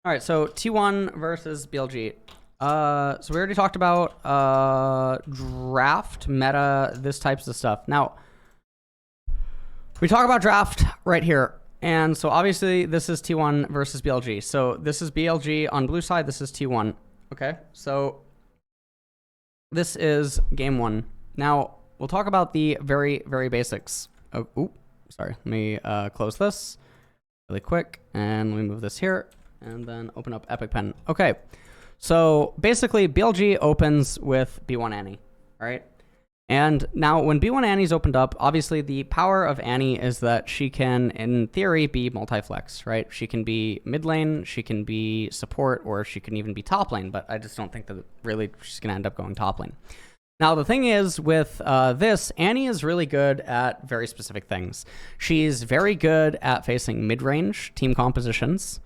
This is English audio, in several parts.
All right, so T1 versus BLG. So we already talked about draft, meta, this types of stuff. Now, we talk about draft right here. And so obviously this is T1 versus BLG. So this is BLG on blue side. This is T1. Okay, so this is game one. Now, we'll talk about the very, very basics. Oh, ooh, sorry. Let me close this really quick. And let me move this here. And then open up Epic Pen. Okay, so basically BLG opens with B1 Annie, all right? And now when B1 Annie's opened up, obviously the power of Annie is that she can, in theory, be multi-flex, right? She can be mid lane, she can be support, or she can even be top lane, but I just don't think that really she's gonna end up going top lane. Now, the thing is with this, Annie is really good at very specific things. She's very good at facing mid-range team compositions,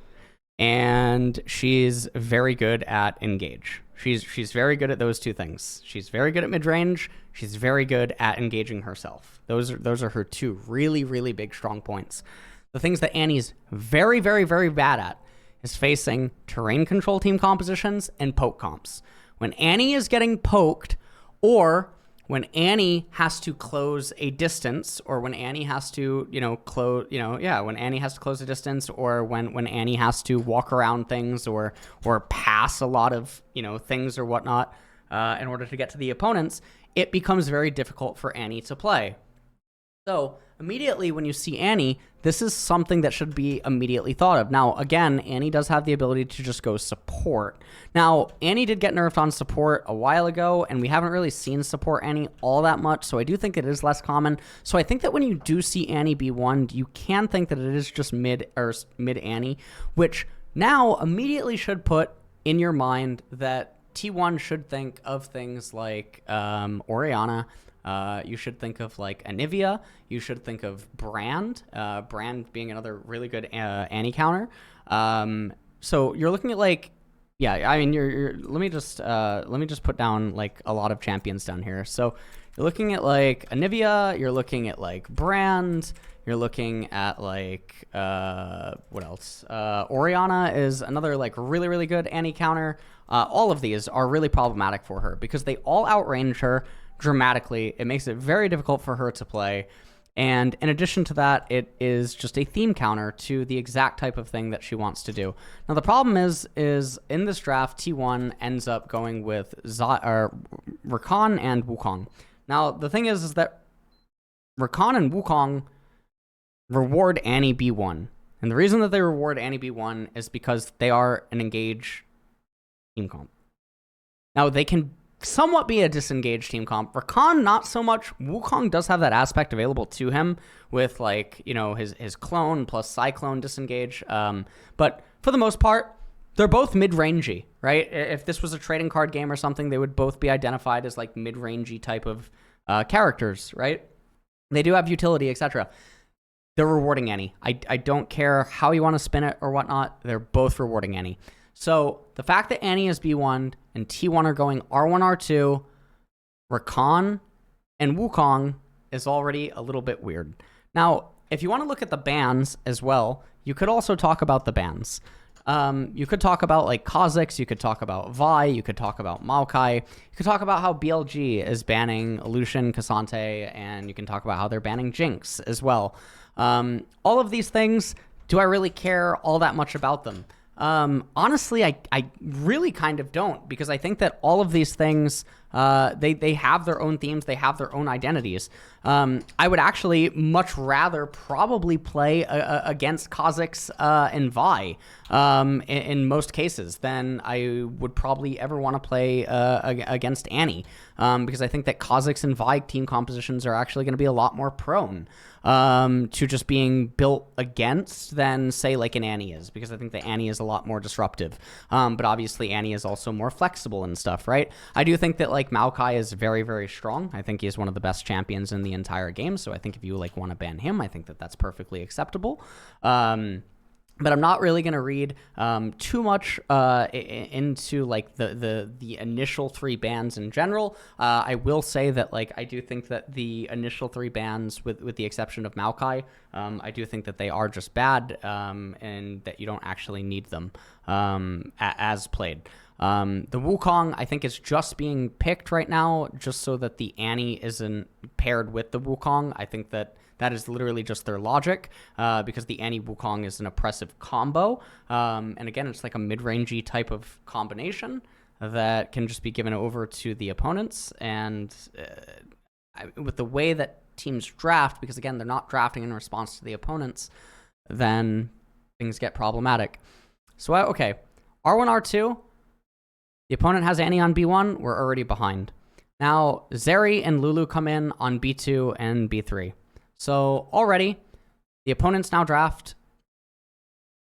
and she's very good at engage. She's very good at those two things. She's very good at mid-range. She's very good at engaging herself. Those are her two really, really big strong points. The things that Annie's very, very, very bad at is facing terrain control team compositions and poke comps. When Annie is getting poked, or when Annie has to close a distance, or when Annie has to, when Annie has to close a distance, or when Annie has to walk around things or pass a lot of, things or whatnot in order to get to the opponents, it becomes very difficult for Annie to play. So immediately when you see Annie, this is something that should be immediately thought of. Now, again, Annie does have the ability to just go support. Now, Annie did get nerfed on support a while ago, and we haven't really seen support Annie all that much, so I do think it is less common. So I think that when you do see Annie B1, you can think that it is just mid Annie, which now immediately should put in your mind that T1 should think of things like Orianna. You should think of like Anivia. You should think of Brand. Brand being another really good Annie counter. So you're looking at like, yeah. I mean, let me just put down like a lot of champions down here. So you're looking at like Anivia. You're looking at like Brand. You're looking at like what else? Orianna is another like really, really good Annie counter. All of these are really problematic for her because they all outrange her dramatically. It makes it very difficult for her to play. And in addition to that, it is just a theme counter to the exact type of thing that she wants to do. Now, the problem is in this draft, T1 ends up going with Rakan and Wukong. Now, the thing is that Rakan and Wukong reward Annie B1. And the reason that they reward Annie B1 is because they are an engage team comp. Now, they can somewhat be a disengaged team comp. Rakan, not so much. Wukong does have that aspect available to him with like, his clone plus Cyclone disengage. But for the most part, they're both mid-rangey, right? If this was a trading card game or something, they would both be identified as like mid-rangey type of characters, right? They do have utility, etc. They're rewarding Annie. I don't care how you want to spin it or whatnot. They're both rewarding Annie. So the fact that Annie is B1 and T1 are going R1, R2, Rakan and Wukong is already a little bit weird. Now, if you want to look at the bans as well, you could also talk about the bans. You could talk about like Kha'Zix, you could talk about Vi, you could talk about Maokai, you could talk about how BLG is banning Lucian, Cassante, and you can talk about how they're banning Jinx as well. All of these things, do I really care all that much about them? Honestly, I really kind of don't, because I think that all of these things, they have their own themes, they have their own identities. I would actually much rather probably play against Kha'Zix and Vi in most cases than I would probably ever want to play against Annie, because I think that Kha'Zix and Vi team compositions are actually going to be a lot more prone to just being built against than, say, like an Annie is, because I think that Annie is a lot more disruptive. But obviously Annie is also more flexible and stuff, right? I do think that like Maokai is very, very strong. I think he's one of the best champions in the entire game. So I think if you like want to ban him, I think that that's perfectly acceptable. But I'm not really going to read too much into like the initial 3 bans in general. I will say that like I do think that the initial 3 bans, with the exception of Maokai, I do think that they are just bad and that you don't actually need them as played. The Wukong, I think, is just being picked right now just so that the Annie isn't paired with the Wukong. I think that is literally just their logic because the Annie Wukong is an oppressive combo. And again, it's like a mid-rangey type of combination that can just be given over to the opponents. And with the way that teams draft, because again, they're not drafting in response to the opponents, then things get problematic. So, okay, R1, R2, the opponent has Annie on B1, we're already behind. Now, Zeri and Lulu come in on B2 and B3. So already, the opponents now draft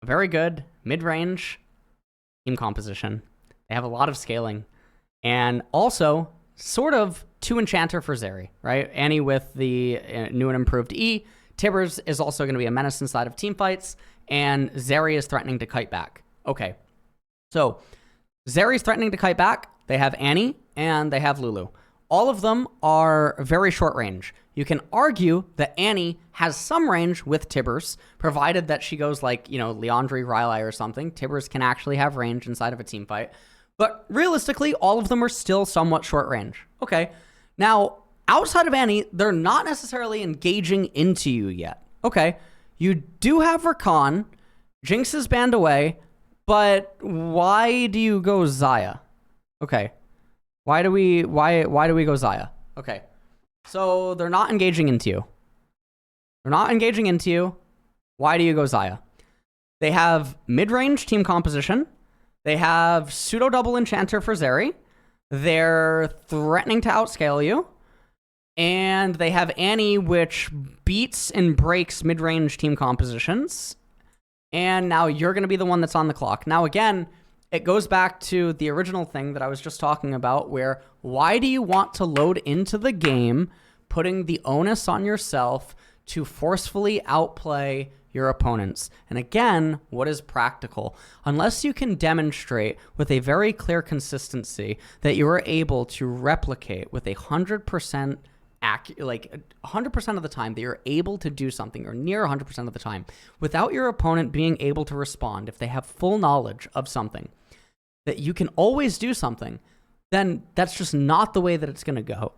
a very good mid-range team composition. They have a lot of scaling. And also, sort of 2 Enchanter for Zeri, right? Annie with the new and improved E. Tibbers is also going to be a menace inside of team fights. And Zeri is threatening to kite back. Okay, so Zeri's threatening to kite back. They have Annie and they have Lulu. All of them are very short range. You can argue that Annie has some range with Tibbers, provided that she goes like, you know, Leandri, Rylai or something. Tibbers can actually have range inside of a team fight. But realistically, all of them are still somewhat short range. Okay, now, outside of Annie, they're not necessarily engaging into you yet. Okay, you do have Rakan. Jinx is banned away, but why do you go Xayah? Okay. Why do we go Xayah? Okay. So they're not engaging into you. They're not engaging into you. Why do you go Xayah? They have mid-range team composition. They have pseudo double enchanter for Zeri. They're threatening to outscale you. And they have Annie, which beats and breaks mid-range team compositions. And now you're going to be the one that's on the clock. Now, again, it goes back to the original thing that I was just talking about, where why do you want to load into the game, putting the onus on yourself to forcefully outplay your opponents? And again, what is practical? Unless you can demonstrate with a very clear consistency that you are able to replicate with 100% like 100% of the time that you're able to do something, or near 100% of the time, without your opponent being able to respond, if they have full knowledge of something, that you can always do something, then that's just not the way that it's going to go,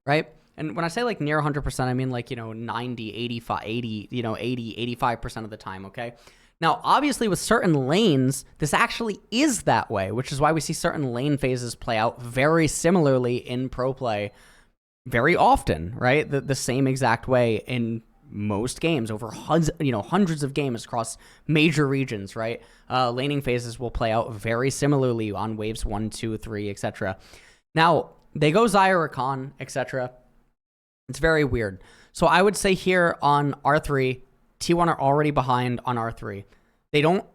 right? And when I say like near 100%, I mean like, 90, 85, 80, 80, 85% of the time, okay? Now, obviously with certain lanes, this actually is that way, which is why we see certain lane phases play out very similarly in pro play very often, right? The same exact way in most games, over hundreds of games across major regions, right? Laning phases will play out very similarly on waves 1, 2, 3, etc. Now, they go Xayah, Rakan, etc. It's very weird. So I would say here on R3, T1 are already behind on R3. They don't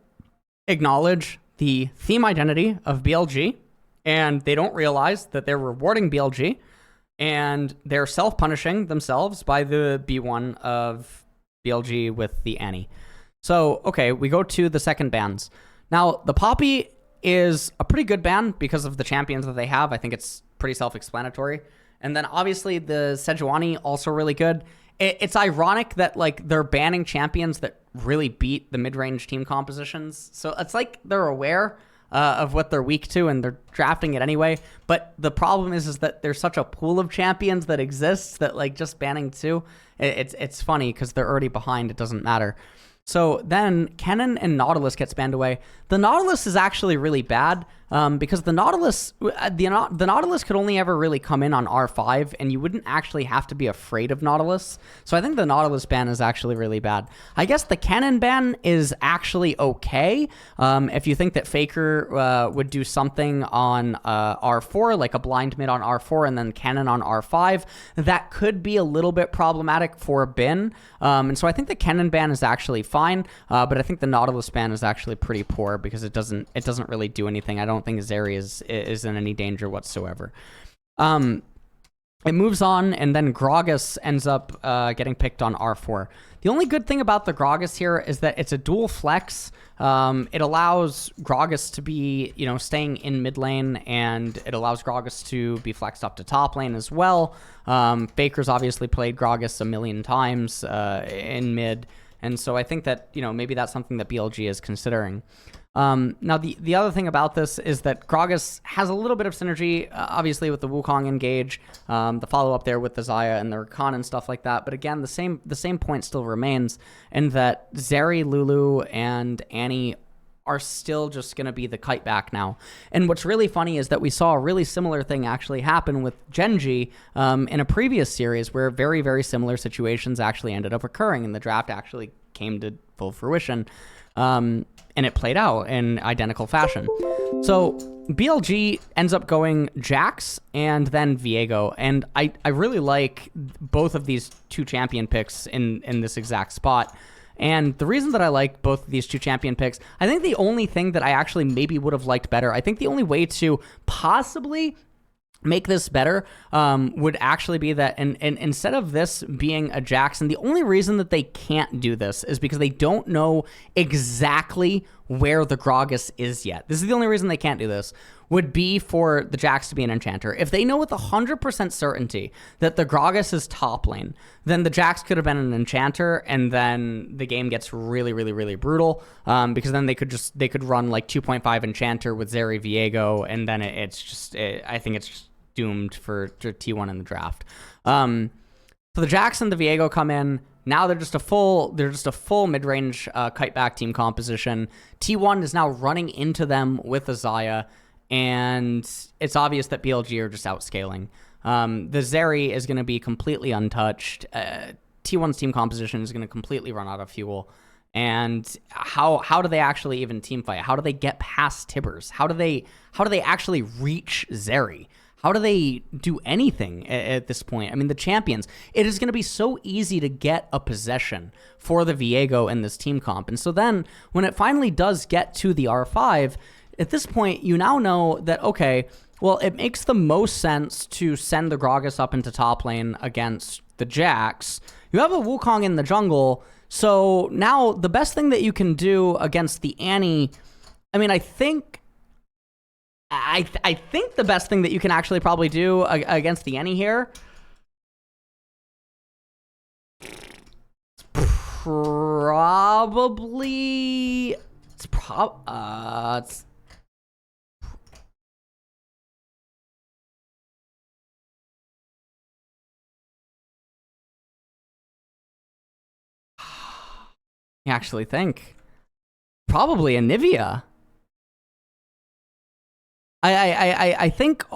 acknowledge the theme identity of BLG, and they don't realize that they're rewarding BLG, and they're self-punishing themselves by the B1 of BLG with the Annie. So, okay, we go to the second bans. Now, the Poppy is a pretty good ban because of the champions that they have. I think it's pretty self-explanatory. And then, obviously, the Sejuani, also really good. It's ironic that, like, they're banning champions that really beat the mid-range team compositions. So, it's like they're aware of what they're weak to, and they're drafting it anyway. But the problem is that there's such a pool of champions that exists that, like, just banning 2, it's funny because they're already behind. It doesn't matter. So then Kennen and Nautilus gets banned away. The Nautilus is actually really bad because the Nautilus could only ever really come in on R5, and you wouldn't actually have to be afraid of Nautilus. So I think the Nautilus ban is actually really bad. I guess the Kennen ban is actually okay. If you think that Faker would do something on R4, like a blind mid on R4 and then Kennen on R5, that could be a little bit problematic for Bin. And so I think the Kennen ban is actually fine, but I think the Nautilus ban is actually pretty poor because it doesn't really do anything. I don't think Zeri is in any danger whatsoever. it moves on, and then Gragas ends up getting picked on R4. The only good thing about the Gragas here is that it's a dual flex. It allows Gragas to be, staying in mid lane, and it allows Gragas to be flexed up to top lane as well. Baker's obviously played Gragas a million times in mid, and so I think that, maybe that's something that BLG is considering. Now, the other thing about this is that Gragas has a little bit of synergy, obviously, with the Wukong engage, the follow-up there with the Xayah and the Rakan and stuff like that. But again, the same point still remains in that Zeri, Lulu, and Annie are still just going to be the kite back now. And what's really funny is that we saw a really similar thing actually happen with Genji in a previous series where very, very similar situations actually ended up occurring, and the draft actually came to full fruition. And it played out in identical fashion. So BLG ends up going Jax and then Viego. And I really like both of these two champion picks in this exact spot. And the reason that I like both of these two champion picks, I think the only thing that I actually maybe would have liked better, I think the only way to possibly make this better would actually be that and instead of this being a Jackson, the only reason that they can't do this is because they don't know exactly where the Gragas is yet. This is the only reason they can't do this, would be for the Jax to be an enchanter. If they know with 100% certainty that the Gragas is top lane, then the Jax could have been an enchanter, and then the game gets really, really, really brutal, because then they could run like 2.5 enchanter with Zeri Viego, and then I think it's just doomed for T1 in the draft. So the Jax and the Viego come in. Now they're just a full mid-range kite back team composition. T1 is now running into them with a Xayah, and it's obvious that BLG are just outscaling. The Zeri is going to be completely untouched. T1's team composition is going to completely run out of fuel. And how do they actually even team fight? How do they get past Tibbers? How do they actually reach Zeri? How do they do anything at this point? I mean, the champions, it is going to be so easy to get a possession for the Viego in this team comp. And so then when it finally does get to the R5, at this point, you now know that, okay, well, it makes the most sense to send the Gragas up into top lane against the Jax. You have a Wukong in the jungle, so now the best thing that you can do against the Annie, I mean, I think the best thing that you can actually probably do against the Annie here, you actually think probably a Nivea. I think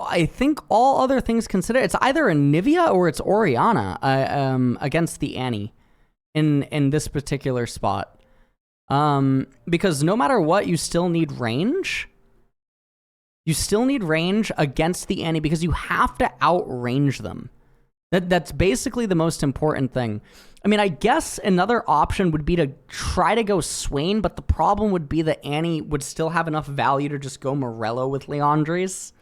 all other things considered, it's either a Nivea or it's Orianna against the Annie in this particular spot. Because no matter what, you still need range. You still need range against the Annie because you have to outrange them. That's basically the most important thing. I mean, I guess another option would be to try to go Swain, but the problem would be that Annie would still have enough value to just go Morello with Leandres.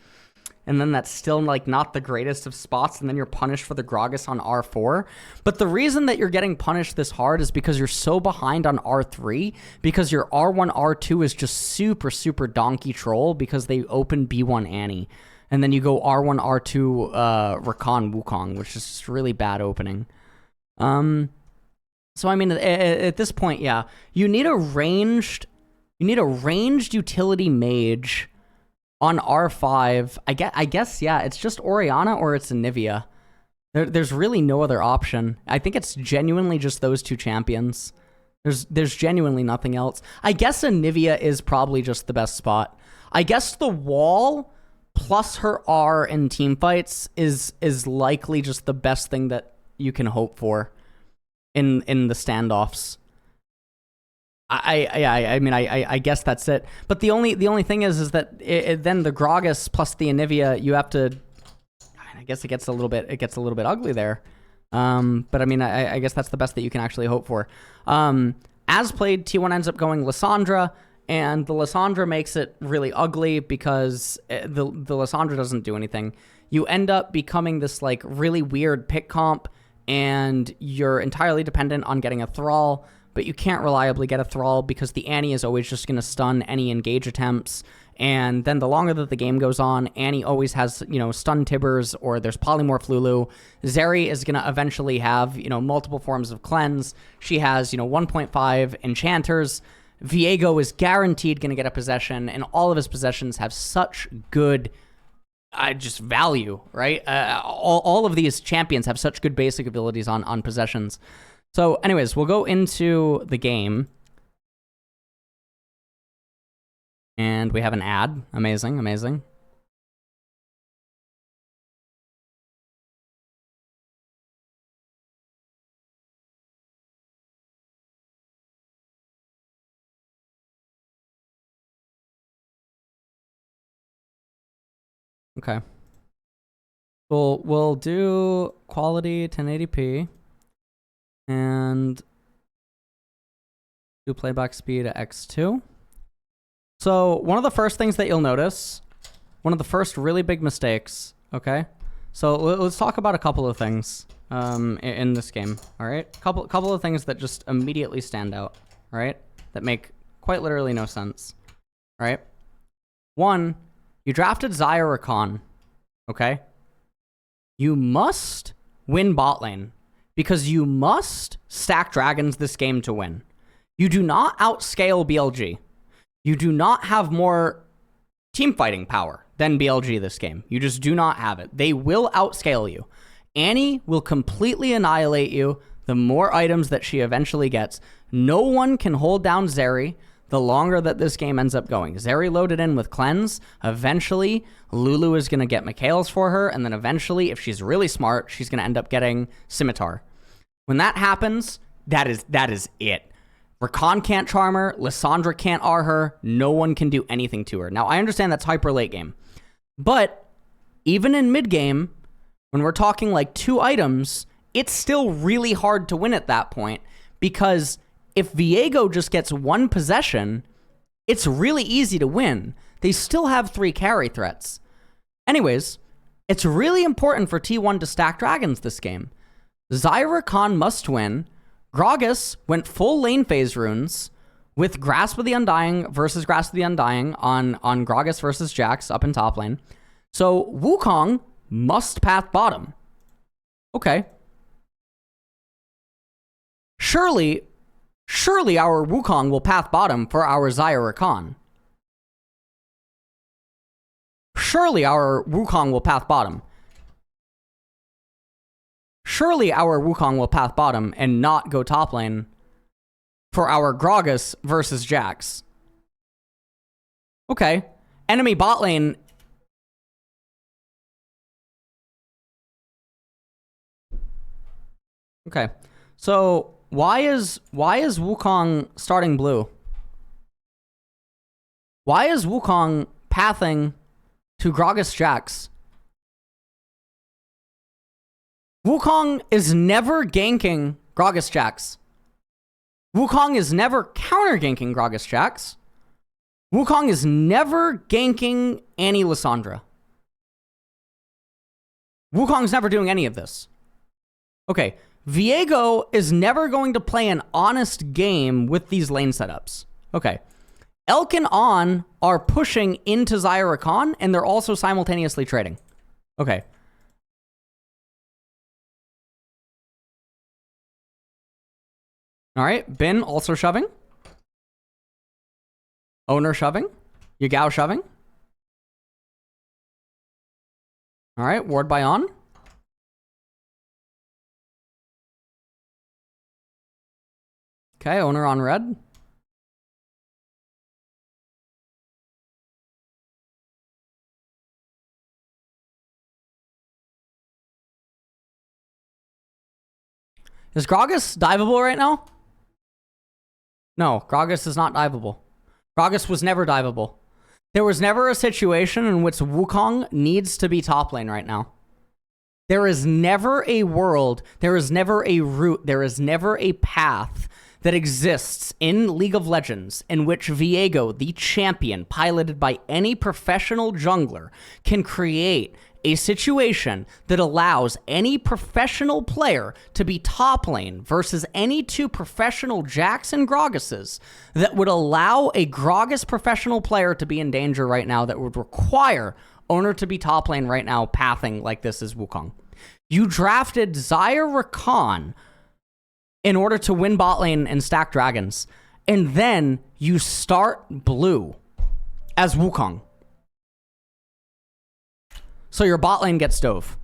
And then that's still like not the greatest of spots, and then you're punished for the Gragas on R4. But the reason that you're getting punished this hard is because you're so behind on R3, because your R1, R2 is just super, super donkey troll because they open B1 Annie. And then you go R1, R2 Rakan Wukong, which is just really bad opening. So I mean, at this point, yeah, you need a ranged utility mage on R5. I guess, yeah, it's just Orianna or it's a Nivea. There's really no other option. I think it's genuinely just those two champions. There's genuinely nothing else. I guess a Nivea is probably just the best spot. I guess the wall plus her R in team fights is likely just the best thing that you can hope for in the standoffs. I mean, I guess that's it. But the only thing is that then the Gragas plus the Anivia, you have to. I guess it gets a little bit ugly there. But I mean, I guess that's the best that you can actually hope for. As played, T1 ends up going Lissandra. And the Lissandra makes it really ugly because the Lissandra doesn't do anything. you end up becoming this like really weird pick comp, and you're entirely dependent on getting a Thrall, but you can't reliably get a Thrall because the Annie is always just going to stun any engage attempts. And then the longer that the game goes on, Annie always has, you know, stun Tibbers, or there's Polymorph Lulu. Zeri is going to eventually have, you know, multiple forms of cleanse. She has, you know, 1.5 enchanters. Viego is guaranteed going to get a possession, and all of his possessions have such good just value, right? All of these champions have such good basic abilities on possessions. So anyways, we'll go into the game. And we have an ad. Amazing, amazing. Okay. We'll do quality 1080p and do playback speed at X2. So one of the first things that you'll notice, one of the first really big mistakes, okay? So let's talk about a couple of things in this game, all right? Couple of things that just immediately stand out, all right? That make quite literally no sense, all right? One, you drafted Xayah Rakan, okay? You must win bot lane because you must stack dragons this game to win. You do not outscale BLG. You do not have more team fighting power than BLG this game. You just do not have it. They will outscale you. Annie will completely annihilate you the more items that she eventually gets. No one can hold down Zeri the longer that this game ends up going. Zeri loaded in with Cleanse. Eventually, Lulu is going to get Mikhail's for her, and then eventually, if she's really smart, she's going to end up getting Scimitar. When that happens, that is it. Rakan can't charm her. Lissandra can't R her. No one can do anything to her. Now, I understand that's hyper late game. But even in mid game, when we're talking like 2 items, it's still really hard to win at that point. Because if Viego just gets 1 possession, it's really easy to win. They still have 3 carry threats. Anyways, it's really important for T1 to stack dragons this game. Xayah Rakan must win. Gragas went full lane phase runes with Grasp of the Undying versus Grasp of the Undying on Gragas versus Jax up in top lane. So Wukong must path bottom. Okay. Surely our Wukong will path bottom for our Xayah Rakan. Surely our Wukong will path bottom. Surely our Wukong will path bottom and not go top lane for our Gragas versus Jax. Okay. Enemy bot lane. Okay. So why is Wukong starting blue? Why is Wukong pathing to Gragas Jax? Wukong is never ganking Gragas Jax. Wukong is never counter ganking Gragas Jax. Wukong is never ganking Annie Lissandra. Wukong's never doing any of this. Okay, Viego is never going to play an honest game with these lane setups. Okay, Elk and On are pushing into Xayah Rakan, and they're also simultaneously trading. Okay. All right, Bin also shoving. Owner shoving. Yagao shoving. All right, ward by On. Okay, Owner on red. Is Gragas diveable right now? No, Gragas is not diveable. Gragas was never diveable. There was never a situation in which Wukong needs to be top lane right now. There is never a world, there is never a route, there is never a path that exists in League of Legends in which Viego, the champion, piloted by any professional jungler, can create a situation that allows any professional player to be top lane versus any two professional Jax and Grogguses that would allow a Groggus professional player to be in danger right now, that would require Owner to be top lane right now, pathing like this is Wukong. You drafted Xayah Rakan in order to win bot lane and stack dragons, and then you start blue as Wukong. So your bot lane gets stove.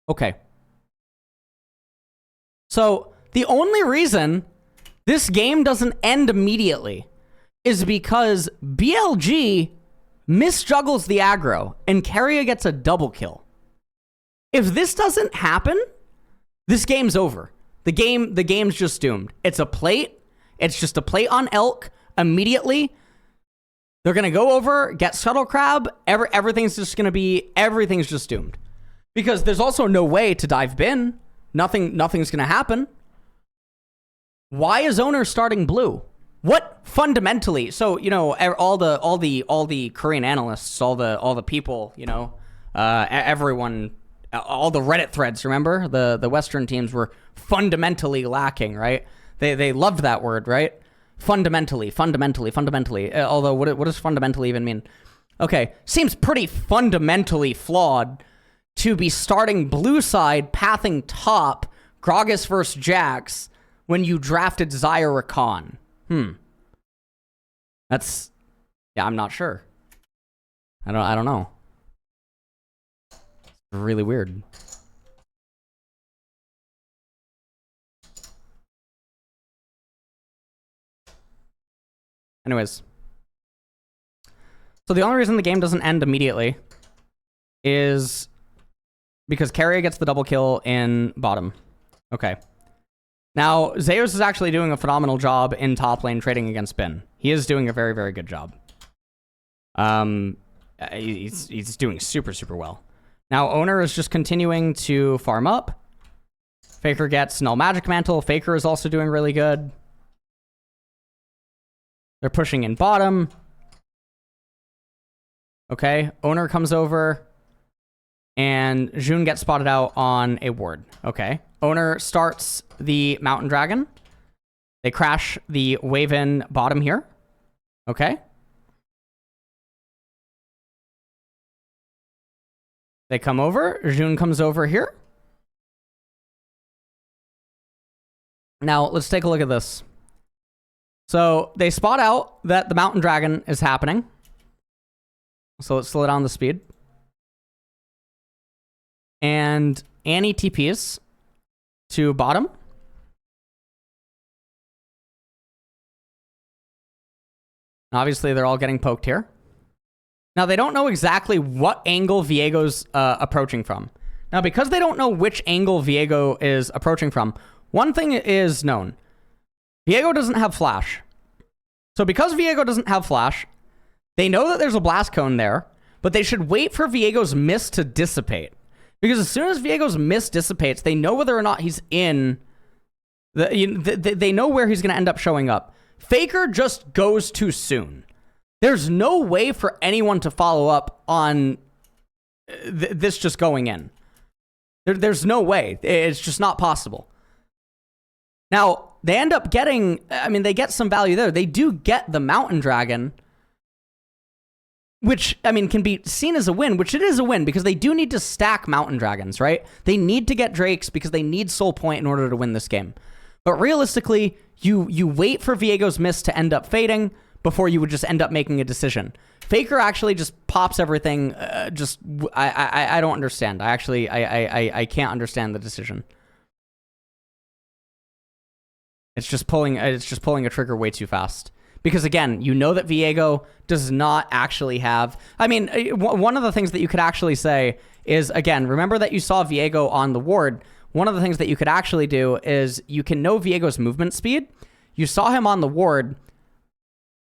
Okay. So the only reason this game doesn't end immediately is because BLG misjuggles the aggro and Keria gets a double kill. If this doesn't happen, this game's over. The game's just doomed. It's a plate. It's just a plate on Elk immediately. They're going to go over, get Scuttle Crab. Everything's just doomed. Because there's also no way to dive bin. Nothing's going to happen. Why is Owner starting blue? What fundamentally? So, you know, all the Korean analysts, all the people, you know, everyone, all the Reddit threads, remember? The Western teams were fundamentally lacking, right? They loved that word, right? Fundamentally. Although, what does fundamentally even mean? Okay, seems pretty fundamentally flawed to be starting blue side, pathing top, Groggus versus Jax, when you drafted Xayah Rakan. That's, yeah, I'm not sure. I don't know. It's really weird. Anyways. So the only reason the game doesn't end immediately is because Keria gets the double kill in bottom. Okay. Now, Zeus is actually doing a phenomenal job in top lane trading against Bin. He is doing a very, very good job. He's doing super, super well. Now, Owner is just continuing to farm up. Faker gets Null Magic Mantle. Faker is also doing really good. They're pushing in bottom. Okay, Owner comes over. And Jun gets spotted out on a ward. Okay. Owner starts the Mountain Dragon. They crash the Waven bottom here. Okay. They come over. Jun comes over here. Now, let's take a look at this. So, they spot out that the Mountain Dragon is happening. So, let's slow down the speed. And Annie TPs to bottom. Obviously, they're all getting poked here. Now, they don't know exactly what angle Viego's approaching from. Now, because they don't know which angle Viego is approaching from, one thing is known. Viego doesn't have flash. So because Viego doesn't have flash, they know that there's a blast cone there, but they should wait for Viego's mist to dissipate. Because as soon as Viego's mist dissipates, they know whether or not he's in. They know where he's going to end up showing up. Faker just goes too soon. There's no way for anyone to follow up on this just going in. There's no way. It's just not possible. Now, they end up getting, they get some value there. They do get the Mountain Dragon, which, can be seen as a win, which it is a win because they do need to stack Mountain Dragons, right? They need to get Drakes because they need Soul Point in order to win this game. But realistically, you wait for Viego's miss to end up fading before you would just end up making a decision. Faker actually just pops everything. I don't understand. I can't understand the decision. It's just pulling a trigger way too fast. Because again, you know that Viego does not actually have... one of the things that you could actually say is, again, remember that you saw Viego on the ward. One of the things that you could actually do is you can know Viego's movement speed. You saw him on the ward,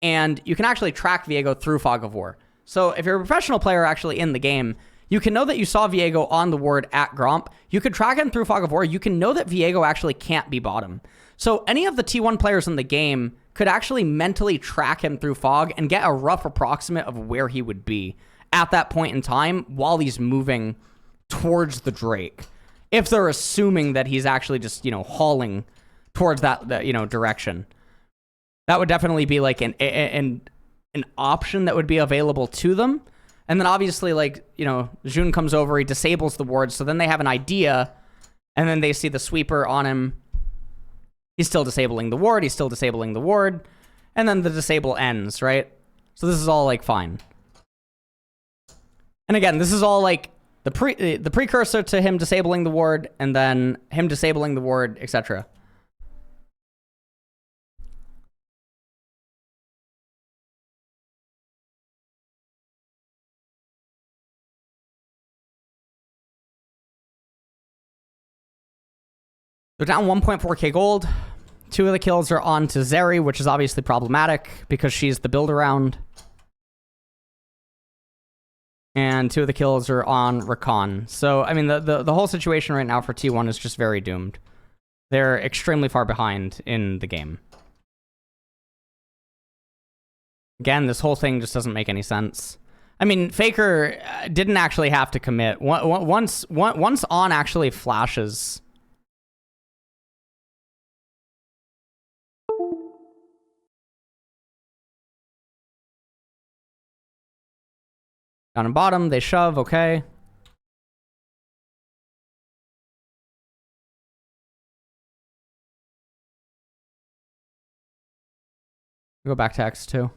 and you can actually track Viego through Fog of War. So if you're a professional player actually in the game, you can know that you saw Viego on the ward at Gromp. You could track him through Fog of War. You can know that Viego actually can't be bottom. So any of the T1 players in the game could actually mentally track him through Fog and get a rough approximate of where he would be at that point in time while he's moving towards the Drake. If they're assuming that he's actually just, hauling towards that direction. That would definitely be like an option that would be available to them. And then obviously, like, Jun comes over, he disables the ward, so then they have an idea, and then they see the sweeper on him. He's still disabling the ward, and then the disable ends, right? So this is all, like, fine. And again, this is all, like, the precursor to him disabling the ward, and then him disabling the ward, etc. They're down 1.4k gold. 2 of the kills are on to Zeri, which is obviously problematic because she's the build around. And 2 of the kills are on Rakan. So, I mean, the whole situation right now for T1 is just very doomed. They're extremely far behind in the game. Again, this whole thing just doesn't make any sense. I mean, Faker didn't actually have to commit. Once On actually flashes... Down and bottom, they shove, okay. Go back to X2.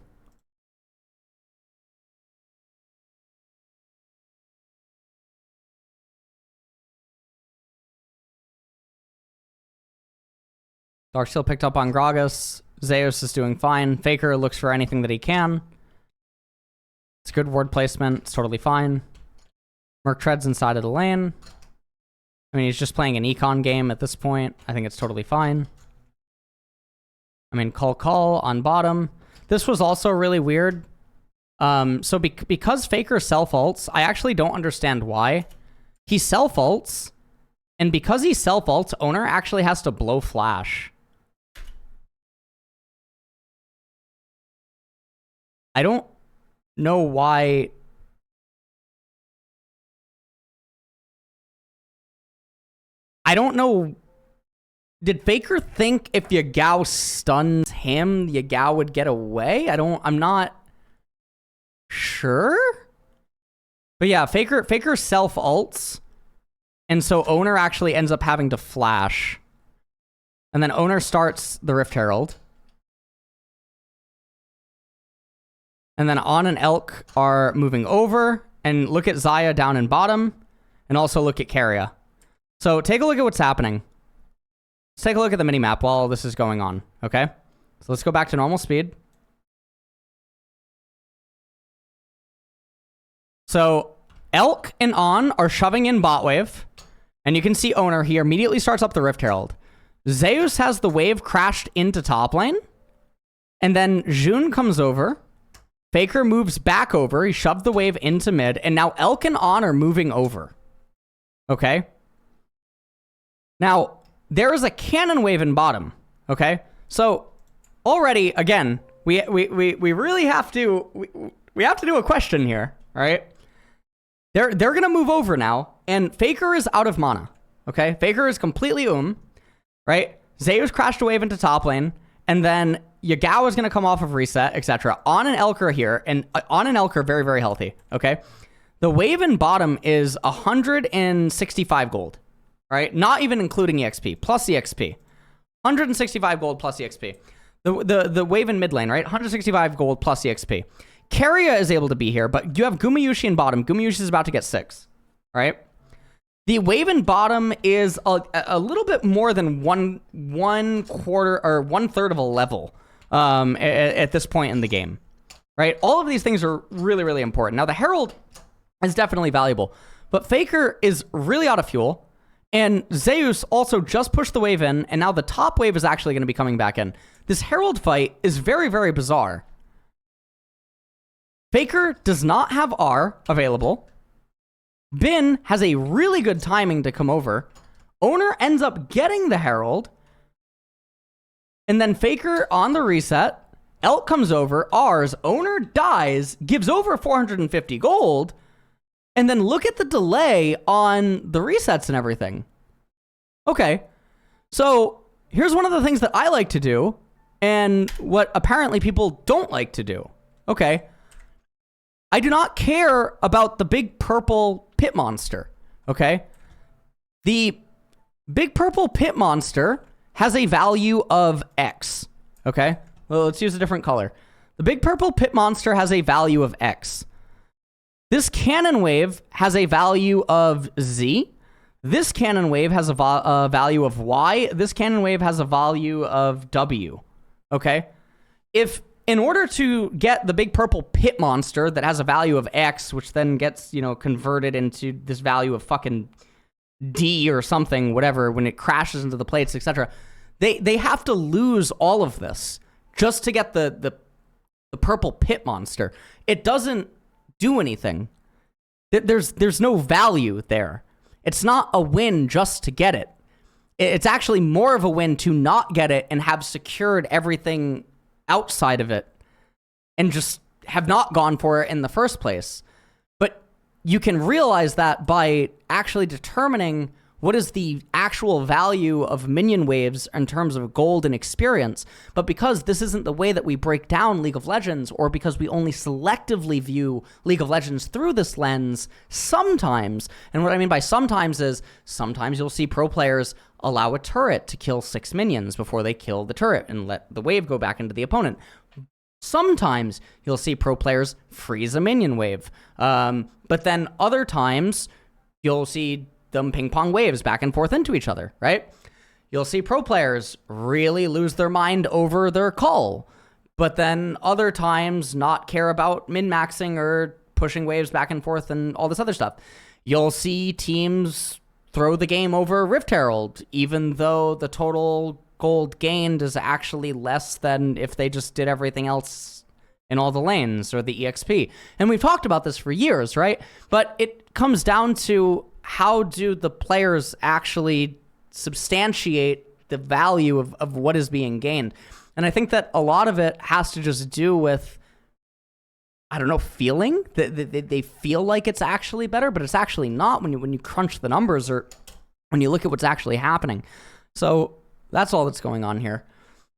Darksteel picked up on Gragas. Zeus is doing fine. Faker looks for anything that he can. It's good ward placement. It's totally fine. Merc treads inside of the lane. I mean, he's just playing an econ game at this point. I think it's totally fine. I mean, call on bottom. This was also really weird. So because Faker self-ults, I actually don't understand why. He self-ults, and because he self-ults, Owner actually has to blow flash. I don't know why. I don't know. Did Faker think if Yagao stuns him, Yagao would get away? I'm not sure. But yeah, Faker self-ults. And so Owner actually ends up having to flash. And then Owner starts the Rift Herald. And then On and Elk are moving over. And look at Xayah down in bottom. And also look at Keria. So take a look at what's happening. Let's take a look at the minimap while this is going on. Okay? So let's go back to normal speed. So Elk and On are shoving in bot wave. And you can see Owner here immediately starts up the Rift Herald. Zeus has the wave crashed into top lane. And then Jun comes over. Faker moves back over. He shoved the wave into mid. And now Elk and On are moving over. Okay? Now, there is a cannon wave in bottom. Okay? So, already, again, we really have to... We have to do a question here. All right? They're going to move over now. And Faker is out of mana. Okay? Faker is completely right? Zeus crashed a wave into top lane. And then Yagao is going to come off of reset, etc. On and Elk are here, and On and Elk are very, very healthy, okay? The wave in bottom is 165 gold, right? Not even including EXP, plus EXP. 165 gold plus EXP. The wave in mid lane, right? 165 gold plus EXP. Keria is able to be here, but you have Gumayushi in bottom. Gumayushi is about to get 6, right? The wave in bottom is a little bit more than one quarter or 1/3 of a level at this point in the game, right? All of these things are really, really important. Now, the Herald is definitely valuable, but Faker is really out of fuel, and Zeus also just pushed the wave in, and now the top wave is actually going to be coming back in. This Herald fight is very, very bizarre. Faker does not have R available. Bin has a really good timing to come over. Owner ends up getting the Herald. And then Faker on the reset. Elk comes over, ours, owner dies, gives over 450 gold, and then look at the delay on the resets and everything. Okay, so here's one of the things that I like to do, and what apparently people don't like to do. Okay, I do not care about the big purple pit monster, okay? The big purple pit monster has a value of X, okay? Well, let's use a different color. The big purple pit monster has a value of X. This cannon wave has a value of Z. This cannon wave has a value of Y. This cannon wave has a value of W, okay? If in order to get the big purple pit monster that has a value of X, which then gets, you know, converted into this value of fucking D or something, whatever, when it crashes into the plates, etc., they have to lose all of this just to get the purple pit monster. It doesn't do anything. There's no value there. It's not a win just to get it. It's actually more of a win to not get it and have secured everything outside of it and just have not gone for it in the first place. But you can realize that by actually determining what is the actual value of minion waves in terms of gold and experience. But because this isn't the way that we break down League of Legends, or because we only selectively view League of Legends through this lens, sometimes, and what I mean by sometimes is, sometimes you'll see pro players allow a turret to kill 6 minions before they kill the turret and let the wave go back into the opponent. Sometimes you'll see pro players freeze a minion wave. But then other times you'll see them ping pong waves back and forth into each other, right? You'll see pro players really lose their mind over their call, but then other times not care about min-maxing or pushing waves back and forth and all this other stuff. You'll see teams throw the game over Rift Herald, even though the total gold gained is actually less than if they just did everything else in all the lanes or the EXP. And we've talked about this for years, right? But it comes down to, how do the players actually substantiate the value of what is being gained? And I think that a lot of it has to just do with, I don't know, feeling. They feel like it's actually better, but it's actually not when you crunch the numbers or when you look at what's actually happening. So that's all that's going on here.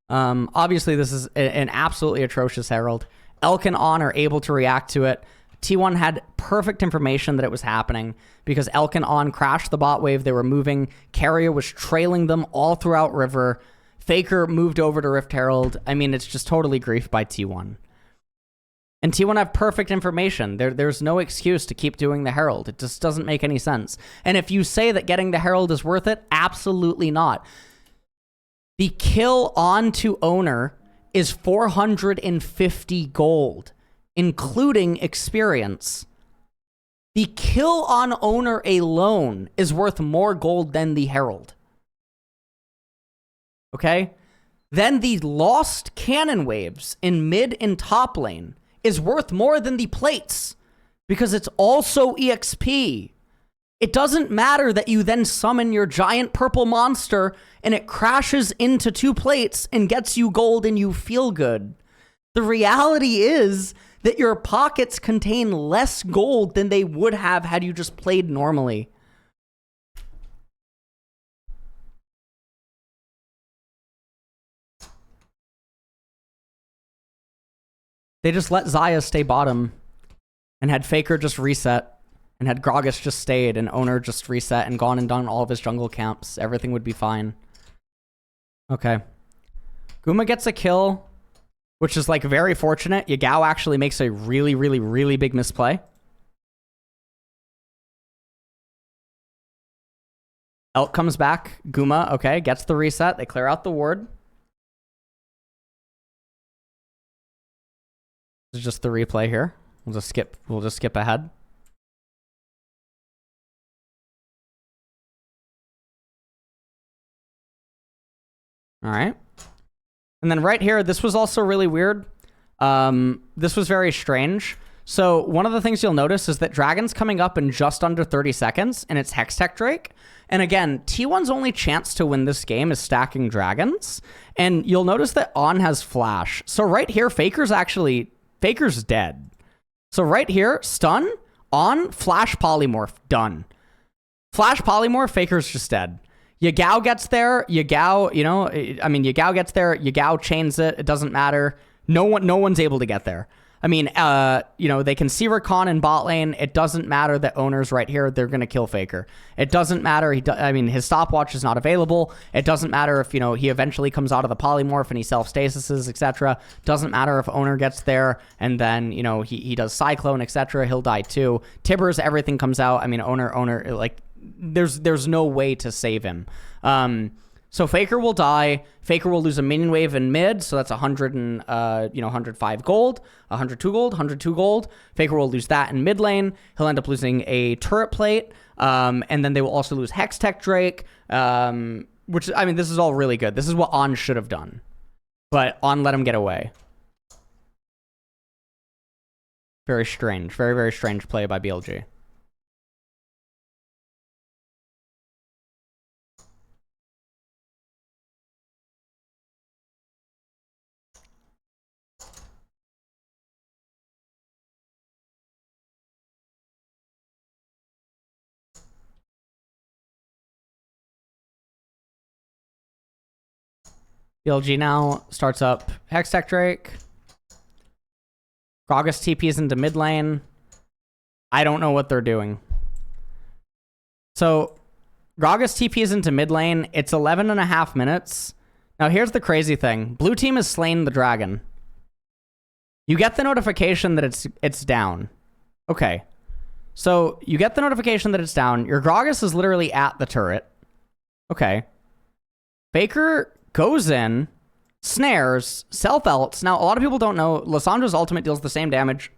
Obviously, this is an absolutely atrocious Herald. Elk and On are able to react to it. T1 had perfect information that it was happening because Elk and On crashed the bot wave. They were moving. Carrier was trailing them all throughout River. Faker moved over to Rift Herald. I mean, it's just totally grief by T1. And T1 have perfect information. There's no excuse to keep doing the Herald. It just doesn't make any sense. And if you say that getting the Herald is worth it, absolutely not. The kill onto owner is 450 gold, including experience. The kill on owner alone is worth more gold than the Herald. Okay? Then the lost cannon waves in mid and top lane is worth more than the plates because it's also EXP. It doesn't matter that you then summon your giant purple monster and it crashes into 2 plates and gets you gold and you feel good. The reality is that your pockets contain less gold than they would have had you just played normally. They just let Xayah stay bottom and had Faker just reset and had Gragas just stayed and owner just reset and gone and done all of his jungle camps. Everything would be fine. Okay. Guma gets a kill, which is like very fortunate. Yagao actually makes a really, really, really big misplay. Elk comes back. Guma, okay, gets the reset. They clear out the ward. This is just the replay here. We'll just skip ahead. All right. And then right here, this was also really weird. This was very strange. So one of the things you'll notice is that Dragon's coming up in just under 30 seconds, and it's Hextech Drake. And again, T1's only chance to win this game is stacking Dragons. And you'll notice that On has Flash. So right here, Faker's dead. So right here, stun, On, Flash Polymorph, done. Flash Polymorph, Faker's just dead. Yagao gets there, Yagao gets there, Yagao chains it, it doesn't matter. No one's able to get there. I mean, they can see Rakan in bot lane. It doesn't matter that Owner's right here. They're going to kill Faker. It doesn't matter. His stopwatch is not available. It doesn't matter if, he eventually comes out of the polymorph and he self-stasises, etc. Doesn't matter if Owner gets there and then, he does Cyclone, etc. He'll die too. Tibbers, everything comes out. I mean, Owner, like, there's no way to save him. So Faker will die. Faker will lose a minion wave in mid, so that's 105 gold, 102 gold, 102 gold. Faker will lose that in mid lane. He'll end up losing a turret plate, and then they will also lose Hextech Drake, which, this is all really good. This is what On should have done, but On let him get away. Very strange. Very, very strange play by BLG. BLG now starts up Hextech Drake. Gragas TPs into mid lane. I don't know what they're doing. So Gragas TPs into mid lane. It's 11.5 minutes. Now here's the crazy thing. Blue team has slain the dragon. You get the notification that it's down. Okay. So you get the notification that it's down. Your Gragas is literally at the turret. Okay. Faker goes in, snares, self-ults. Now, a lot of people don't know, Lissandra's ultimate deals the same damage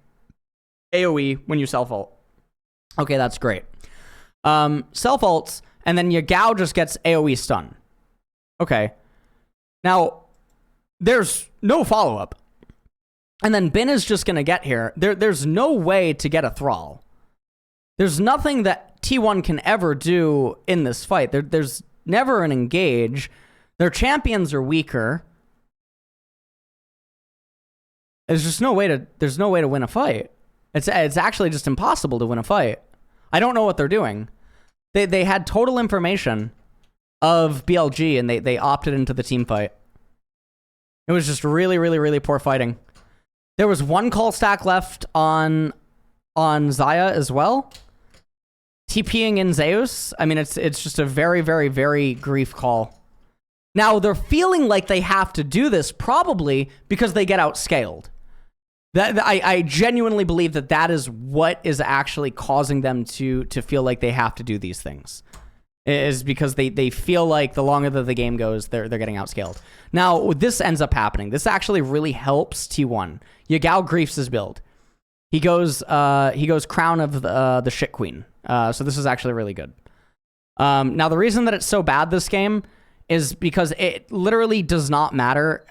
AoE when you self-ult. Okay, that's great. Self-ults, and then Yagao just gets AoE stun. Okay. Now, there's no follow-up. And then Bin is just going to get here. There's no way to get a Thrall. There's nothing that T1 can ever do in this fight. There's never an engage. Their champions are weaker. There's no way to win a fight. It's actually just impossible to win a fight. I don't know what they're doing. They had total information of BLG and they opted into the team fight. It was just really, really, really poor fighting. There was one call stack left on Xayah as well. TPing in Zeus. It's just a very, very, very grief call. Now, they're feeling like they have to do this probably because they get outscaled. I genuinely believe that is what is actually causing them to feel like they have to do these things. Is because they feel like the longer that the game goes, they're getting outscaled. Now, this ends up happening. This actually really helps T1. Yagao griefs his build. He goes Crown of the Shit Queen. So this is actually really good. Now, the reason that it's so bad this game is because it literally does not matter.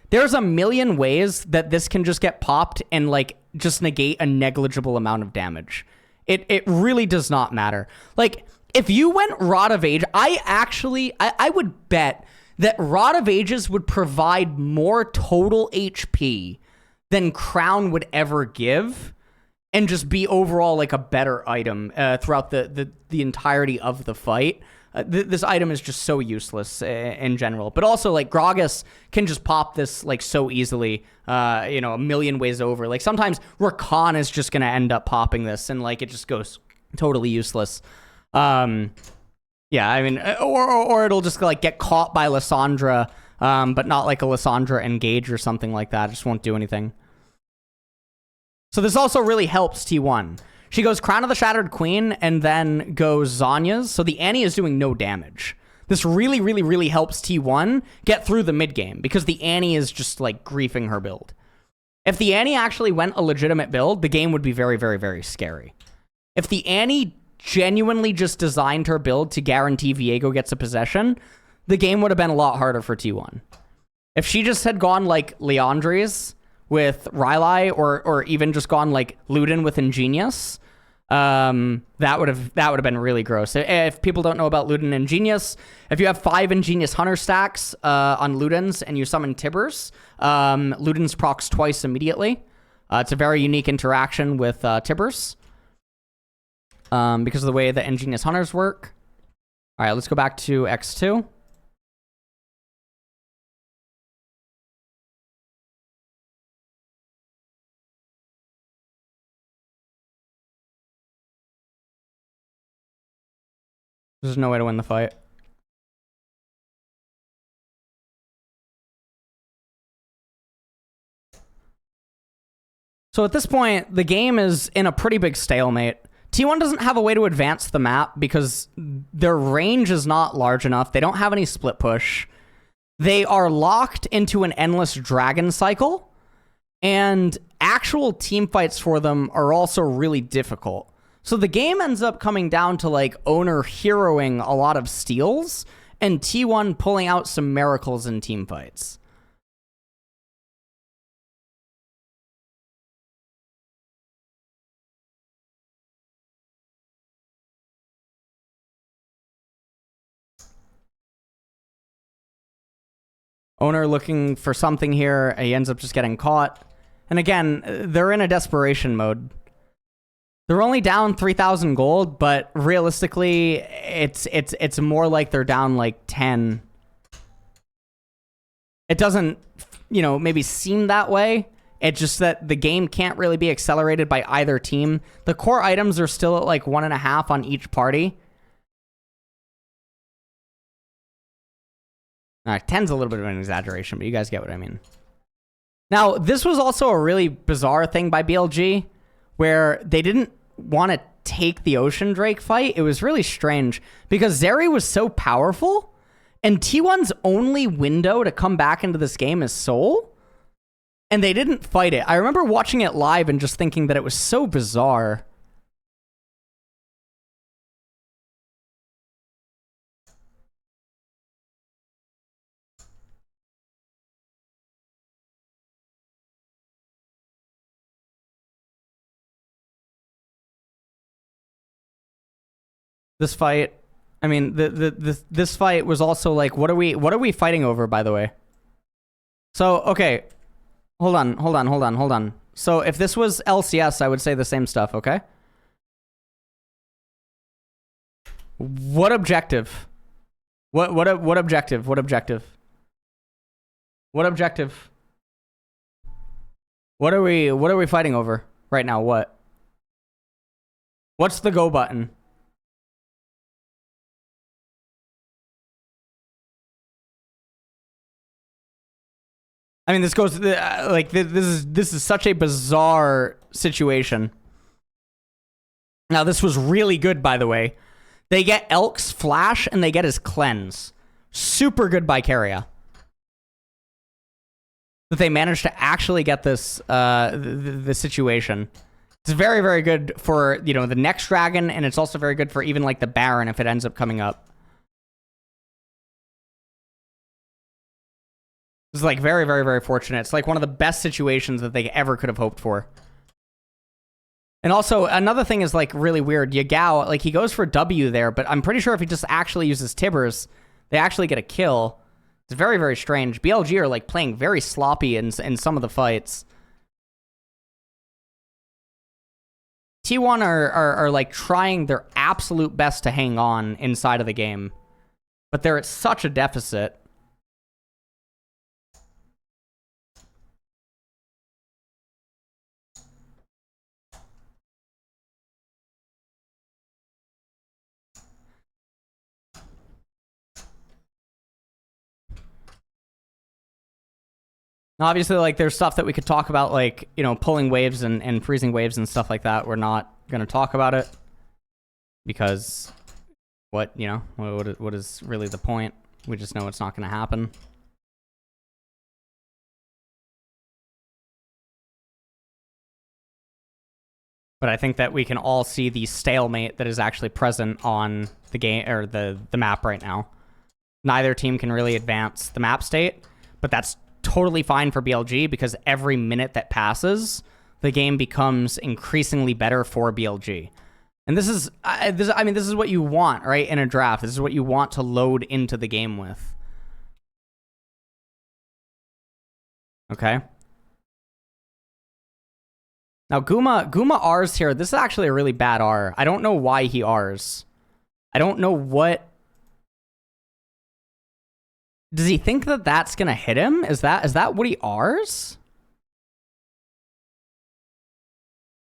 There's a million ways that this can just get popped and, just negate a negligible amount of damage. It really does not matter. If you went Rod of Age, I would bet that Rod of Ages would provide more total HP than Crown would ever give and just be overall, a better item throughout the entirety of the fight. This item is just so useless in general. But also, Gragas can just pop this, so easily, a million ways over. Sometimes Rakan is just going to end up popping this, and, it just goes totally useless. Or it'll just, get caught by Lissandra, but not, a Lissandra engage or something like that. It just won't do anything. So this also really helps T1. She goes Crown of the Shattered Queen and then goes Zanya's. So the Annie is doing no damage. This really, really, really helps T1 get through the mid game because the Annie is just griefing her build. If the Annie actually went a legitimate build, the game would be very, very, very scary. If the Annie genuinely just designed her build to guarantee Viego gets a possession, the game would have been a lot harder for T1. If she just had gone Leandri's, with Rylai or even just gone like Luden with Ingenious, that would have been really gross. If people don't know about Luden Ingenious, if you have 5 Ingenious Hunter stacks on Ludens and you summon Tibbers, Ludens procs twice immediately. It's a very unique interaction with Tibbers because of the way the Ingenious Hunters work. All right, let's go back to X2. There's no way to win the fight. So at this point, the game is in a pretty big stalemate. T1 doesn't have a way to advance the map because their range is not large enough. They don't have any split push. They are locked into an endless dragon cycle. And actual team fights for them are also really difficult. So the game ends up coming down to like Owner heroing a lot of steals and T1 pulling out some miracles in team fights. Owner looking for something here. He ends up just getting caught. And again, they're in a desperation mode. They're only down 3,000 gold, but realistically, it's more like they're down like 10. It doesn't, maybe seem that way. It's just that the game can't really be accelerated by either team. The core items are still at like 1.5 on each party. All right, 10's a little bit of an exaggeration, but you guys get what I mean. Now, this was also a really bizarre thing by BLG, where they didn't want to take the Ocean Drake fight. It was really strange because Zeri was so powerful and T1's only window to come back into this game is Soul, and they didn't fight it. I remember watching it live and just thinking that it was so bizarre. This fight, I mean, this fight was also like, what are we fighting over, by the way? So, okay, hold on. So if this was LCS, I would say the same stuff, okay? What objective? What objective? What objective? What objective? What are we fighting over right now? What? What's the go button? I mean, this goes like this is such a bizarre situation. Now, this was really good, by the way. They get Elk's Flash and they get his Cleanse. Super good by Keria. That they managed to actually get this the situation. It's very, very good for, the next dragon, and it's also very good for even like the Baron if it ends up coming up. It's like very, very, very fortunate. It's like one of the best situations that they ever could have hoped for. And also, another thing is like really weird. Yagao, like he goes for W there, but I'm pretty sure if he just actually uses Tibbers, they actually get a kill. It's very, very strange. BLG are like playing very sloppy in some of the fights. T1 are like trying their absolute best to hang on inside of the game, but they're at such a deficit. Obviously, like, there's stuff that we could talk about, like, pulling waves and freezing waves and stuff like that. We're not going to talk about it because what is really the point? We just know it's not going to happen. But I think that we can all see the stalemate that is actually present on the game or the map right now. Neither team can really advance the map state, but that's totally fine for BLG because every minute that passes, the game becomes increasingly better for BLG. And this is, this is what you want, right? In a draft, this is what you want to load into the game with. Okay. Now, Guma R's here. This is actually a really bad R. I don't know why he R's. I don't know what... Does he think that that's going to hit him? Is that what he R's?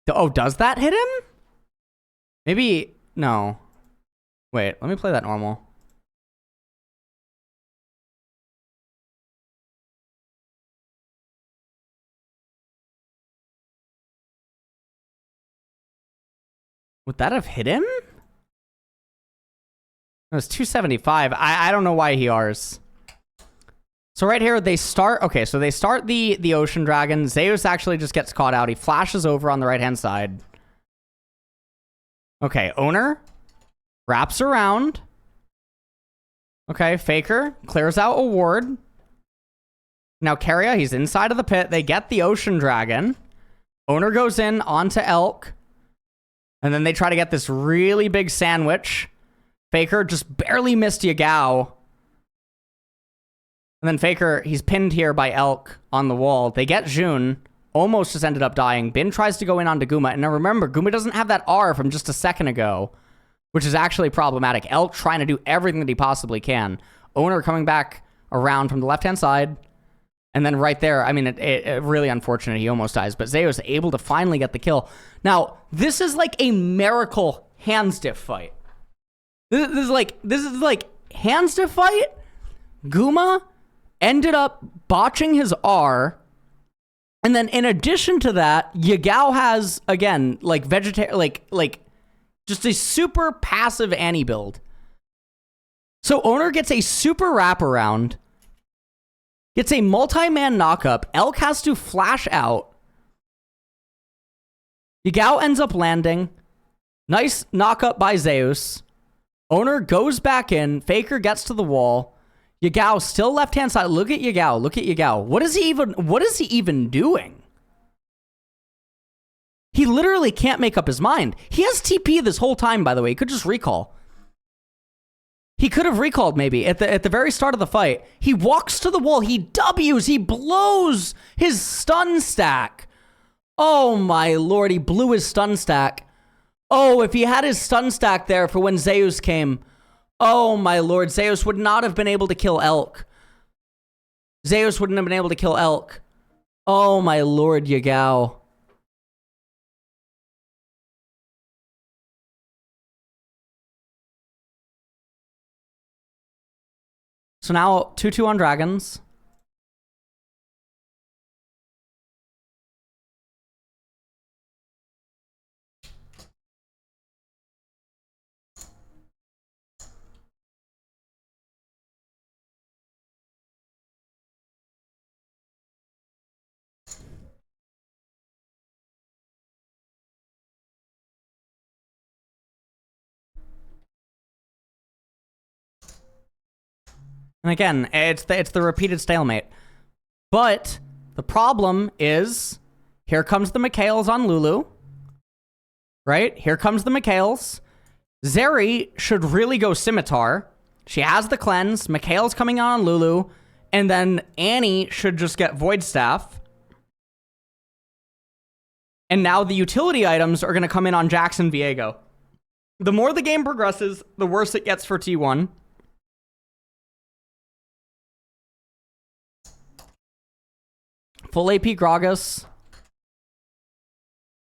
Oh, does that hit him? Maybe... No. Wait, let me play that normal. Would that have hit him? It was 275. I don't know why he R's. So right here, they start... Okay, so they start the Ocean Dragon. Zeus actually just gets caught out. He flashes over on the right-hand side. Okay, Owner wraps around. Okay, Faker clears out a ward. Now, Keria, he's inside of the pit. They get the Ocean Dragon. Owner goes in onto Elk. And then they try to get this really big sandwich. Faker just barely missed Yagao. And then Faker, he's pinned here by Elk on the wall. They get Jun. Almost just ended up dying. Bin tries to go in onto Guma. And now remember, Guma doesn't have that R from just a second ago, which is actually problematic. Elk trying to do everything that he possibly can. Owner coming back around from the left-hand side. And then right there, I mean, it really unfortunate. He almost dies. But Zeus able to finally get the kill. Now, this is like a miracle hands diff fight. This is like hands diff fight. Guma ended up botching his R. And then in addition to that, Yagao has, again, like just a super passive Annie build. So Owner gets a super wraparound. Gets a multi-man knockup. Elk has to flash out. Yagao ends up landing. Nice knockup by Zeus. Owner goes back in. Faker gets to the wall. Yagao still left-hand side. Look at Yagao. Look at Yagao. What is he even doing? He literally can't make up his mind. He has TP this whole time, by the way. He could just recall. He could have recalled maybe at the very start of the fight. He walks to the wall. He W's. He blows his stun stack. Oh my lord, he blew his stun stack. Oh, if he had his stun stack there for when Zeus came. Oh my lord, Zeus would not have been able to kill Elk. Zeus wouldn't have been able to kill Elk. Oh my lord, Yagao. So now 2-2 on dragons. And again, it's the repeated stalemate. But the problem is, here comes the Mikhails on Lulu. Right? Here comes the Mikhails. Zeri should really go Scimitar. She has the cleanse. Mikhail's coming on Lulu. And then Annie should just get Void Staff. And now the utility items are going to come in on Jackson Viego. The more the game progresses, the worse it gets for T1. Full AP Gragas.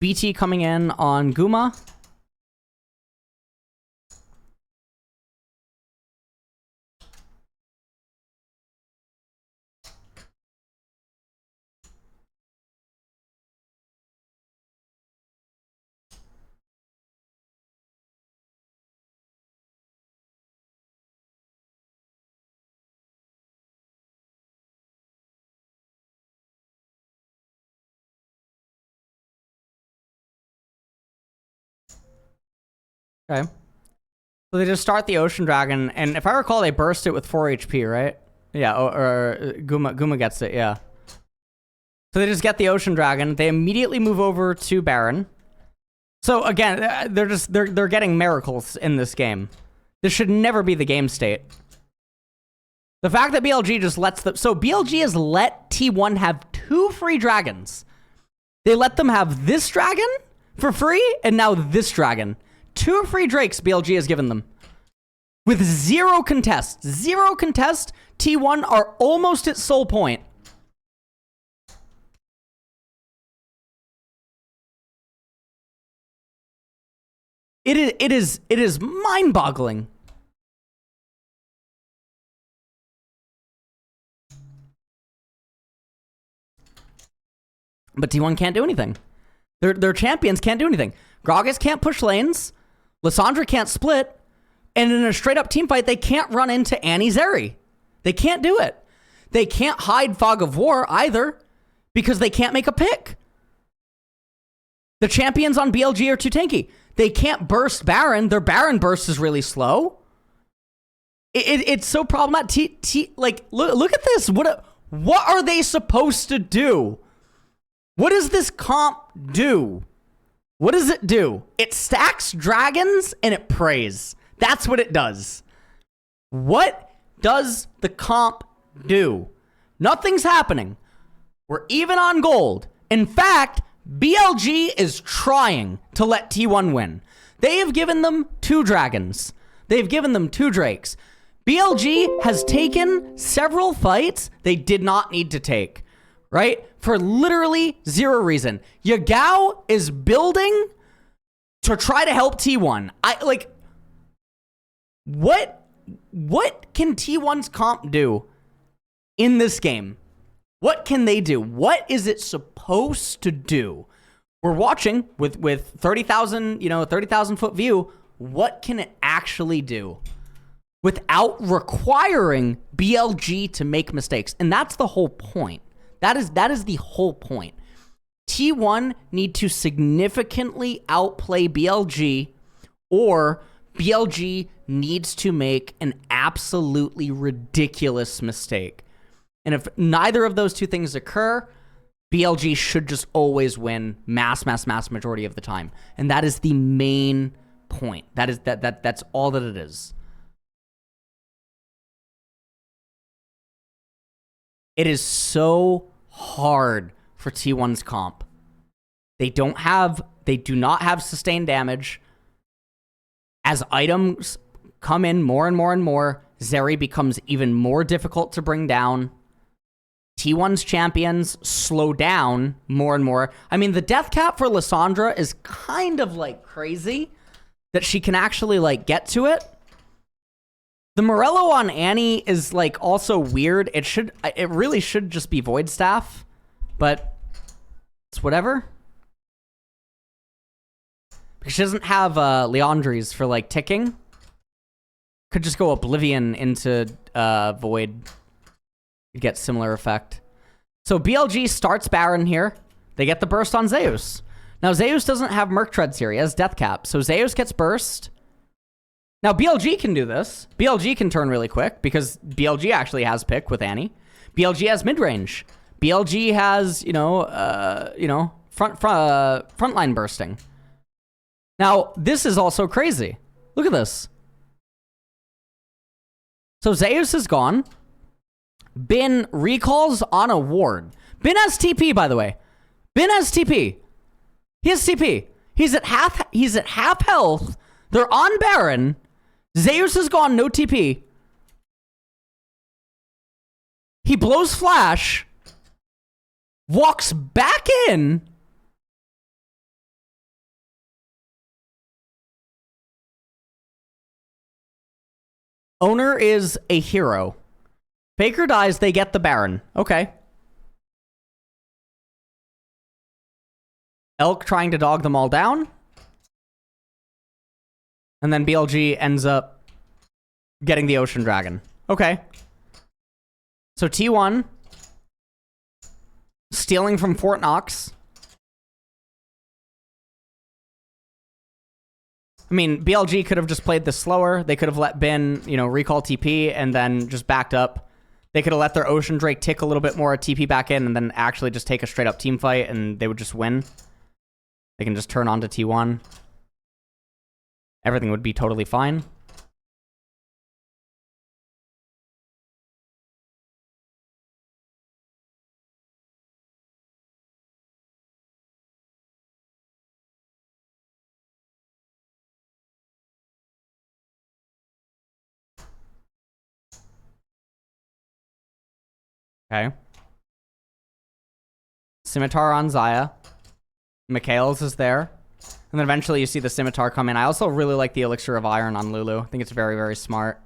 BT coming in on Guma. Okay. So they just start the Ocean Dragon, and if I recall, they burst it with 4 HP, right? Yeah, or Guma gets it, yeah. So they just get the Ocean Dragon. They immediately move over to Baron. So again, they're getting miracles in this game. This should never be the game state. The fact that BLG just lets them... So BLG has let T1 have 2 free dragons. They let them have this dragon for free, and now this dragon. 2 free drakes BLG has given them. With 0 contests. 0 contest, T1 are almost at soul point. It is mind-boggling. But T1 can't do anything. Their champions can't do anything. Gragas can't push lanes. Lissandra can't split. And in a straight-up team fight, they can't run into Annie Zeri. They can't do it. They can't hide Fog of War either because they can't make a pick. The champions on BLG are too tanky. They can't burst Baron. Their Baron burst is really slow. It's so problematic. Like, look at this. What are they supposed to do? What does this comp do? What does it do? It stacks dragons and it prays. That's what it does. What does the comp do? Nothing's happening. We're even on gold. In fact, BLG is trying to let T1 win. They have given them 2 dragons. They've given them 2 drakes. BLG has taken several fights they did not need to take. Right? For literally 0 reason. Yagao is building to try to help T1. What can T1's comp do in this game? What can they do? What is it supposed to do? We're watching with 30,000, 30,000 foot view. What can it actually do without requiring BLG to make mistakes? And that's the whole point. That is the whole point. T1 need to significantly outplay BLG, or BLG needs to make an absolutely ridiculous mistake. And if neither of those 2 things occur, BLG should just always win mass majority of the time. And that is the main point. That's all that it is. It is so hard for T1's comp. They do not have sustained damage. As items come in more and more and more, Zeri becomes even more difficult to bring down. T1's champions slow down more and more. I mean, the death cap for Lissandra is kind of like crazy that she can actually like get to it. The Morello on Annie is like also weird. It really should just be Void Staff, but it's whatever. Because she doesn't have Leandries for like ticking. Could just go Oblivion into Void. You'd get similar effect. So BLG starts Baron here. They get the burst on Zeus. Now Zeus doesn't have Merc Treads here. He has Death Cap. So Zeus gets burst. Now, BLG can do this. BLG can turn really quick because BLG actually has pick with Annie. BLG has mid-range. BLG has, frontline bursting. Now, this is also crazy. Look at this. So Zeus is gone. Bin recalls on a ward. Bin has TP, by the way. Bin has TP. He has TP. He's at half health. They're on Baron. Zeus is gone, no TP. He blows flash. Walks back in. Owner is a hero. Faker dies, they get the Baron. Okay. Elk trying to dog them all down. And then BLG ends up getting the Ocean Dragon. Okay. So T1 stealing from Fort Knox. I mean, BLG could have just played this slower. They could have let Bin, recall TP and then just backed up. They could have let their Ocean Drake tick a little bit more, TP back in, and then actually just take a straight up team fight, and they would just win. They can just turn on to T1. Everything would be totally fine. Okay. Scimitar on Xayah. Mikhail's is there. And then eventually you see the Scimitar come in. I also really like the Elixir of Iron on Lulu. I think it's very, very smart.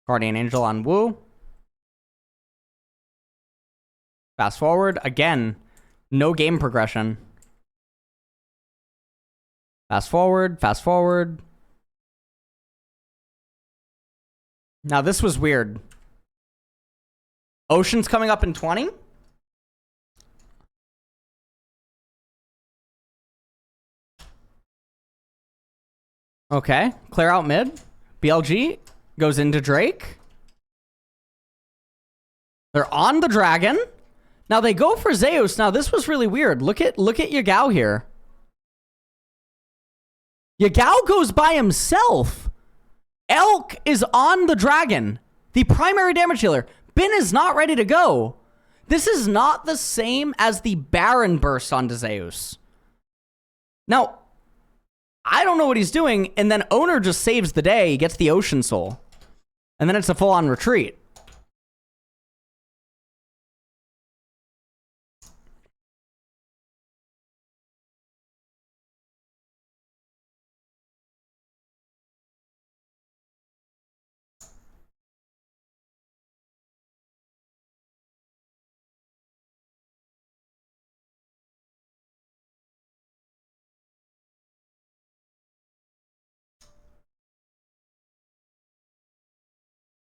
Guardian Angel on Wu. Fast forward. Again, no game progression. Fast forward. Fast forward. Now, this was weird. Ocean's coming up in 20? Okay. Clear out mid. BLG goes into Drake. They're on the dragon. Now, they go for Zeus. Now, this was really weird. Look at Yagao here. Yagao goes by himself. Elk is on the dragon, the primary damage dealer. Bin is not ready to go. This is not the same as the Baron burst onto Zeus. Now, I don't know what he's doing, and then Owner just saves the day, he gets the Ocean Soul. And then it's a full-on retreat.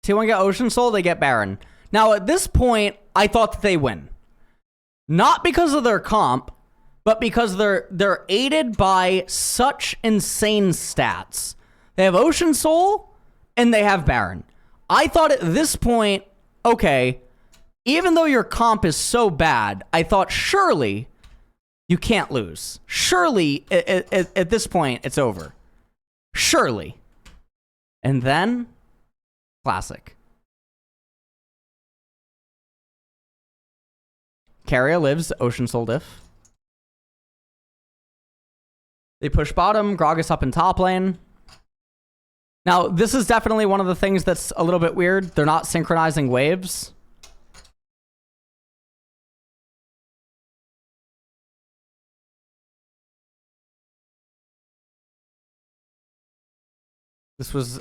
T1 get Ocean Soul, they get Baron. Now, at this point, I thought that they win. Not because of their comp, but because they're aided by such insane stats. They have Ocean Soul, and they have Baron. I thought at this point, okay, even though your comp is so bad, I thought surely you can't lose. Surely, at this point, it's over. Surely. And then... classic. Carrier lives, Ocean Soul diff. They push bottom, Gragas up in top lane. Now, this is definitely one of the things that's a little bit weird. They're not synchronizing waves. This was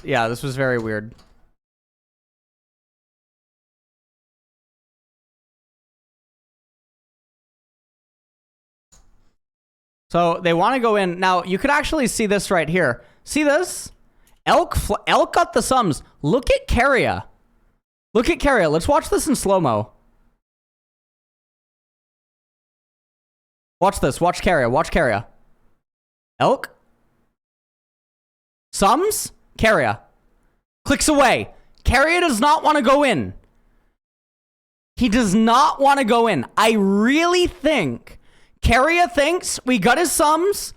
very weird. So they want to go in. Now, you could actually see this right here. See this? Elk got the sums. Look at Carrier. Look at Carrier. Let's watch this in slow-mo. Watch this. Watch Carrier. Watch Carrier. Elk. Sums. Carrier. Clicks away. Carrier does not want to go in. He does not want to go in. I really think Carrier thinks we got his sums.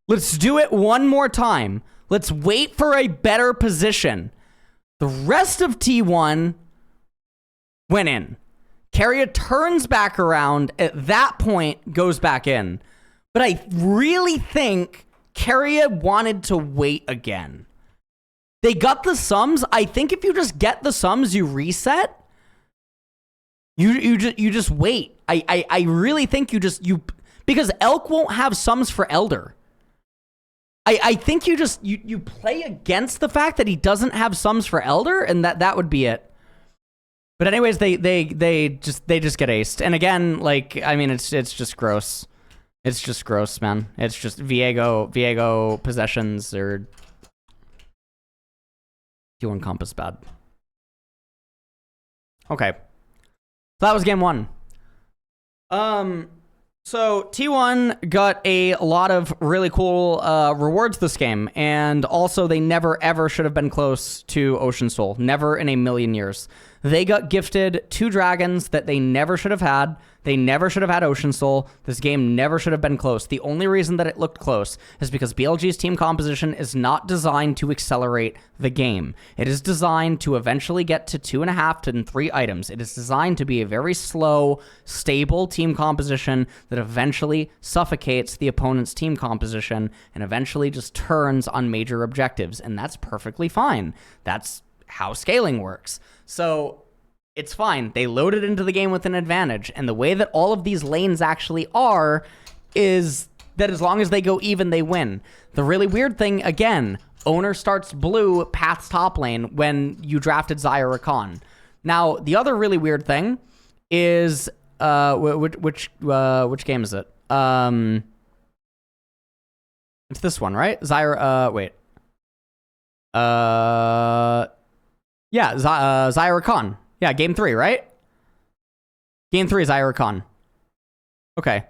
Let's do it one more time. Let's wait for a better position. The rest of T1 went in. Carrier turns back around. At that point, goes back in. But I really think Carrier wanted to wait again. They got the sums. I think if you just get the sums, you reset. You just wait. I really think you because Elk won't have sums for Elder. I think you play against the fact that he doesn't have sums for Elder, and that would be it. But anyways, they just get aced. And again, like, I mean, it's just gross. It's just gross, man. It's just Viego possessions or Q1 comp is bad. Okay. So that was game one. So T1 got a lot of really cool rewards this game, and also they never ever should have been close to Ocean Soul. Never in a million years. They got gifted 2 dragons that they never should have had. They never should have had Ocean Soul. This game never should have been close. The only reason that it looked close is because BLG's team composition is not designed to accelerate the game. It is designed to eventually get to 2.5 to 3 items. It is designed to be a very slow, stable team composition that eventually suffocates the opponent's team composition and eventually just turns on major objectives. And that's perfectly fine. That's how scaling works. So it's fine. They loaded into the game with an advantage. And the way that all of these lanes actually are is that as long as they go even, they win. The really weird thing, again, owner starts blue, path's top lane when you drafted Zyra Khan. Now, the other really weird thing is, which game is it? It's this one, right? Zyra, wait. Yeah, Zyra Khan. Yeah, game 3, right? Game 3 is Zyra Khan. Okay.